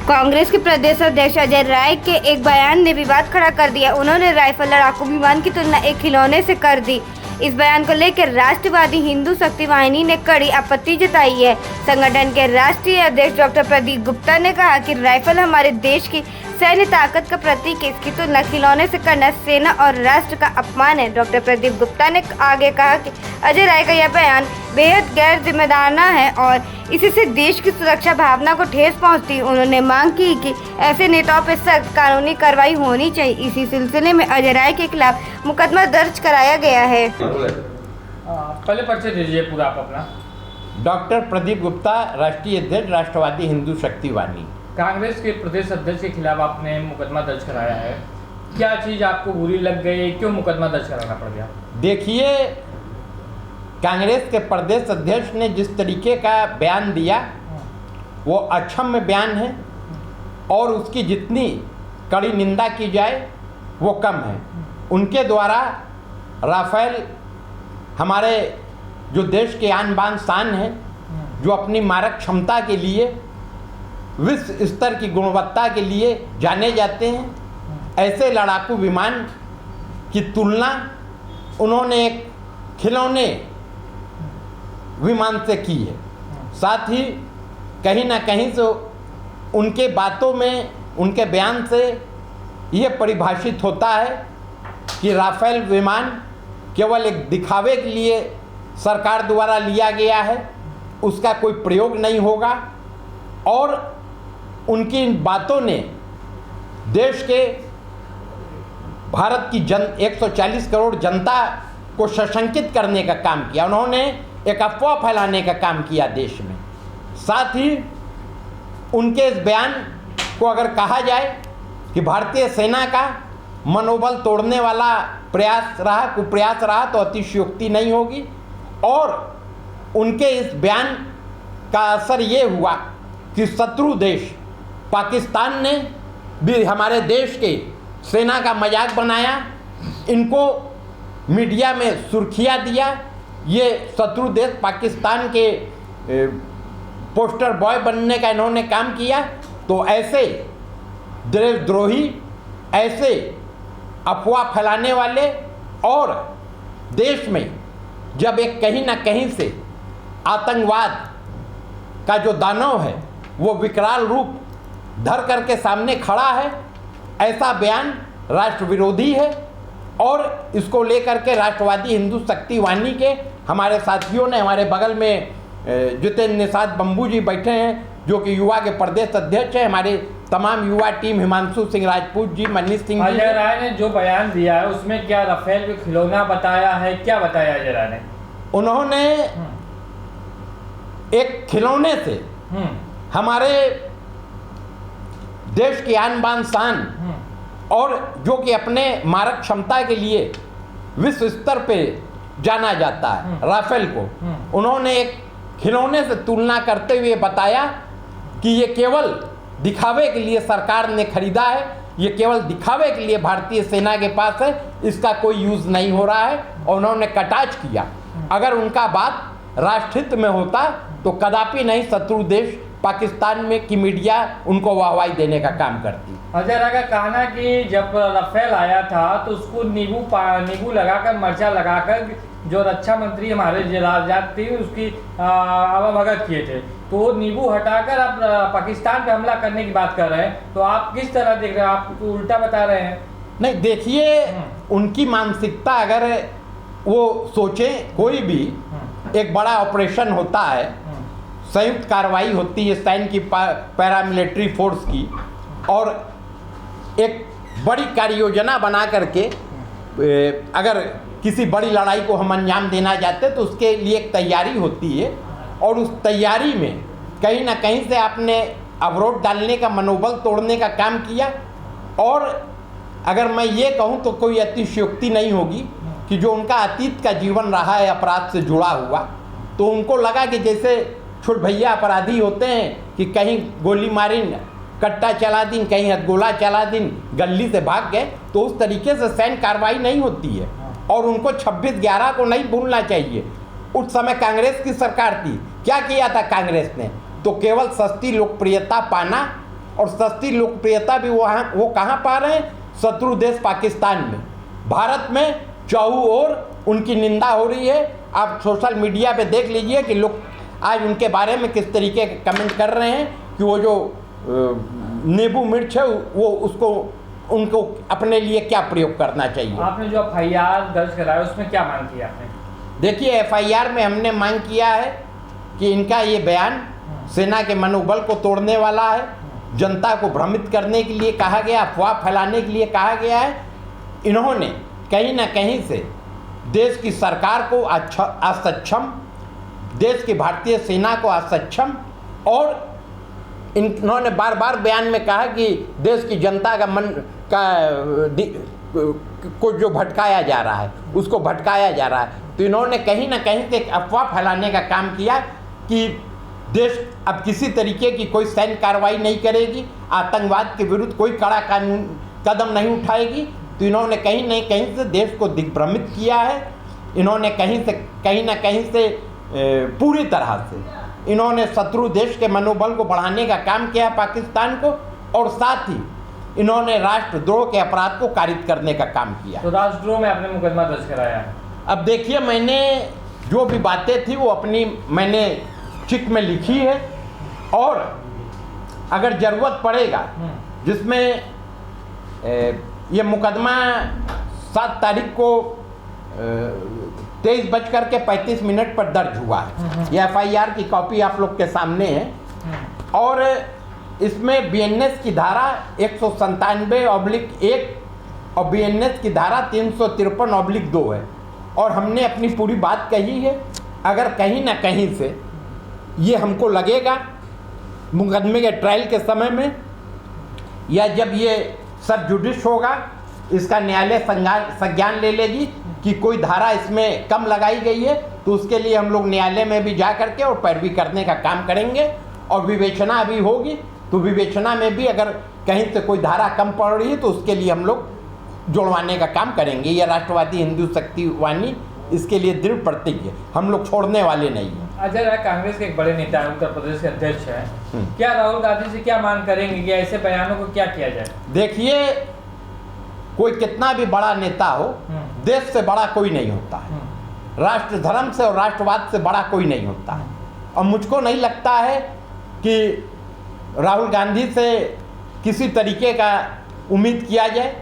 कांग्रेस के प्रदेश अध्यक्ष अजय राय के एक बयान ने विवाद खड़ा कर दिया। उन्होंने राइफल लड़ाकू विमान की तुलना एक खिलौने से कर दी। इस बयान को लेकर राष्ट्रवादी हिंदू शक्ति वाहिनी ने कड़ी आपत्ति जताई है। संगठन के राष्ट्रीय अध्यक्ष डॉक्टर प्रदीप गुप्ता ने कहा कि राइफल हमारे देश की सैन्य ताकत का प्रतीक है। इसकी तुलना खिलौने से करना सेना और राष्ट्र का अपमान है। डॉक्टर प्रदीप गुप्ता ने आगे कहा कि अजय राय का यह बयान बेहद गैर जिम्मेदाराना है और इसी से देश की सुरक्षा भावना को ठेस पहुंचती। उन्होंने मांग की कि ऐसे नेताओं पर सख्त कानूनी कार्रवाई होनी चाहिए। इसी सिलसिले में अजय राय के खिलाफ मुकदमा दर्ज कराया गया है। पहले परिचय दीजिए पूरा आप अपना। डॉक्टर प्रदीप गुप्ता, राष्ट्रीय अध्यक्ष, राष्ट्रवादी हिंदू शक्ति वाहिनी। कांग्रेस के प्रदेश अध्यक्ष के खिलाफ आपने मुकदमा दर्ज कराया है, क्या चीज़ आपको बुरी लग गई, क्यों मुकदमा दर्ज कराना पड़ गया? देखिए, कांग्रेस के प्रदेश अध्यक्ष ने जिस तरीके का बयान दिया वो अक्षम्य बयान है और उसकी जितनी कड़ी निंदा की जाए वो कम है। उनके द्वारा राफेल हमारे जो देश के आन बान शान है, जो अपनी मारक क्षमता के लिए, विश्व स्तर की गुणवत्ता के लिए जाने जाते हैं, ऐसे लड़ाकू विमान की तुलना उन्होंने एक खिलौने विमान से की है। साथ ही कहीं ना कहीं से उनके बातों में, उनके बयान से ये परिभाषित होता है कि राफेल विमान केवल एक दिखावे के लिए सरकार द्वारा लिया गया है, उसका कोई प्रयोग नहीं होगा। और उनकी इन बातों ने देश के, भारत की 140 करोड़ जनता को सशंकित करने का काम किया। उन्होंने एक अफवाह फैलाने का काम किया देश में। साथ ही उनके इस बयान को अगर कहा जाए कि भारतीय सेना का मनोबल तोड़ने वाला प्रयास रहा, कुप्रयास रहा, तो अतिशयोक्ति नहीं होगी। और उनके इस बयान का असर ये हुआ कि शत्रु देश पाकिस्तान ने भी हमारे देश के सेना का मजाक बनाया, इनको मीडिया में सुर्खियाँ दिया। ये शत्रु देश पाकिस्तान के पोस्टर बॉय बनने का इन्होंने काम किया। तो ऐसे देशद्रोही, ऐसे अफवाह फैलाने वाले, और देश में जब एक कहीं ना कहीं से आतंकवाद का जो दानव है वो विकराल रूप धर करके सामने खड़ा है, ऐसा बयान राष्ट्र विरोधी है। और इसको लेकर के राष्ट्रवादी हिंदू शक्ति वाहिनी के हमारे साथियों ने, हमारे बगल में जितेंद्र निषाद बंबू जी बैठे हैं जो कि युवा के प्रदेश अध्यक्ष हैं, हमारे तमाम युवा टीम, हिमांशु सिंह राजपूत जी, मनीष सिंह जी। अजय राय ने जो बयान दिया है उसमें क्या राफेल को खिलौना बताया है, क्या बताया अजय राय ने? उन्होंने एक खिलौने से हमारे देश की आन बान शान और जो कि अपने मारक क्षमता के लिए विश्व स्तर पे जाना जाता है, राफेल को उन्होंने एक खिलौने से तुलना करते हुए बताया कि ये केवल दिखावे के लिए सरकार ने खरीदा है, ये केवल दिखावे के लिए भारतीय सेना के पास है, इसका कोई यूज नहीं हो रहा है। और उन्होंने कटाक्ष किया। अगर उनका बात राष्ट्रहित में होता तो कदापि नहीं शत्रु देश पाकिस्तान में की मीडिया उनको वाहवाही देने का काम करती। अजय राय का कहना कि जब राफेल आया था तो उसको नींबू लगाकर, मर्चा लगाकर जो रक्षा मंत्री हमारे राजनाथ थी उसकी आवाभगत किए थे, तो वो नींबू हटाकर आप पाकिस्तान पे हमला करने की बात कर रहे हैं। तो आप किस तरह देख रहे हैं? आप तो उल्टा बता रहे हैं। नहीं, देखिए, उनकी मानसिकता अगर वो सोचें, कोई भी एक बड़ा ऑपरेशन होता है, संयुक्त कार्रवाई होती है सैन्य की, पैरामिलिट्री फोर्स की, और एक बड़ी कार्य योजना बना करके अगर किसी बड़ी लड़ाई को हम अंजाम देना चाहते हैं तो उसके लिए एक तैयारी होती है। और उस तैयारी में कहीं ना कहीं से आपने अवरोध डालने का, मनोबल तोड़ने का काम किया। और अगर मैं ये कहूँ तो कोई अतिशयोक्ति नहीं होगी कि जो उनका अतीत का जीवन रहा है अपराध से जुड़ा हुआ, तो उनको लगा कि जैसे छुट भैया अपराधी होते हैं कि कहीं गोली मारी, कट्टा चला दिन, कहीं हथगोला चला दिन, गली से भाग गए, तो उस तरीके से सैन्य कार्रवाई नहीं होती है। और उनको 26/11 को नहीं भूलना चाहिए। उस समय कांग्रेस की सरकार थी, क्या किया था कांग्रेस ने? तो केवल सस्ती लोकप्रियता पाना और सस्ती लोकप्रियता भी वो कहाँ पा रहे हैं? शत्रु देश पाकिस्तान में। भारत में चारों ओर उनकी निंदा हो रही है। आप सोशल मीडिया पे देख लीजिए कि लोग आज उनके बारे में किस तरीके के कमेंट कर रहे हैं कि वो जो नींबू मिर्च है वो उनको अपने लिए क्या प्रयोग करना चाहिए। आपने जो FIR दर्ज कराया उसमें क्या मांग की आपने? देखिए, FIR में हमने मांग किया है कि इनका ये बयान सेना के मनोबल को तोड़ने वाला है, जनता को भ्रमित करने के लिए कहा गया, अफवाह फैलाने के लिए कहा गया है। इन्होंने कहीं ना कहीं से देश की सरकार को असक्षम, देश की भारतीय सेना को असक्षम, और इन्होंने बार बार बयान में कहा कि देश की जनता का मन को जो भटकाया जा रहा है उसको भटकाया जा रहा है। तो इन्होंने कहीं ना कहीं से एक अफवाह फैलाने का काम किया कि देश अब किसी तरीके की कोई सैन्य कार्रवाई नहीं करेगी, आतंकवाद के विरुद्ध कोई कड़ा कानून कदम नहीं उठाएगी। तो इन्होंने कहीं ना कहीं से देश को दिग्भ्रमित किया है। इन्होंने कहीं ना कहीं से पूरी तरह से इन्होंने शत्रु देश के मनोबल को बढ़ाने का काम किया पाकिस्तान को, और साथ ही इन्होंने राष्ट्रद्रोह के अपराध को कारित करने का काम किया। तो राष्ट्रद्रोह में आपने मुकदमा दर्ज कराया है? अब देखिए, मैंने जो भी बातें थी वो मैंने चिट में लिखी है, और अगर ज़रूरत पड़ेगा जिसमें ये मुकदमा 7 तारीख को 23:35 पर दर्ज हुआ है। यह FIR की कॉपी आप लोग के सामने है, और इसमें BNS की धारा 197/1 और BNS की धारा 353/2 है। और हमने अपनी पूरी बात कही है। अगर कहीं ना कहीं से ये हमको लगेगा मुकदमे के ट्रायल के समय में, या जब ये सब जुडिश होगा, इसका न्यायालय संज्ञान ले लेगी कि कोई धारा इसमें कम लगाई गई है, तो उसके लिए हम लोग न्यायालय में भी जा करके और पैरवी करने का काम करेंगे। और विवेचना अभी होगी, तो विवेचना में भी अगर कहीं से कोई धारा कम पड़ रही है तो उसके लिए हम लोग जोड़वाने का काम करेंगे। यह राष्ट्रवादी हिंदू शक्ति वाहिनी इसके लिए दृढ़ प्रतिज्ञ है, हम लोग छोड़ने वाले नहीं हैं। अजय राय कांग्रेस के एक बड़े नेता है, उत्तर प्रदेश के अध्यक्ष हैं, क्या राहुल गांधी से क्या मांग करेंगे कि ऐसे बयानों को क्या किया जाए? देखिए, कोई कितना भी बड़ा नेता हो, देश से बड़ा कोई नहीं होता है, राष्ट्र धर्म से और राष्ट्रवाद से बड़ा कोई नहीं होता है। और मुझको नहीं लगता है कि राहुल गांधी से किसी तरीके का उम्मीद किया जाए।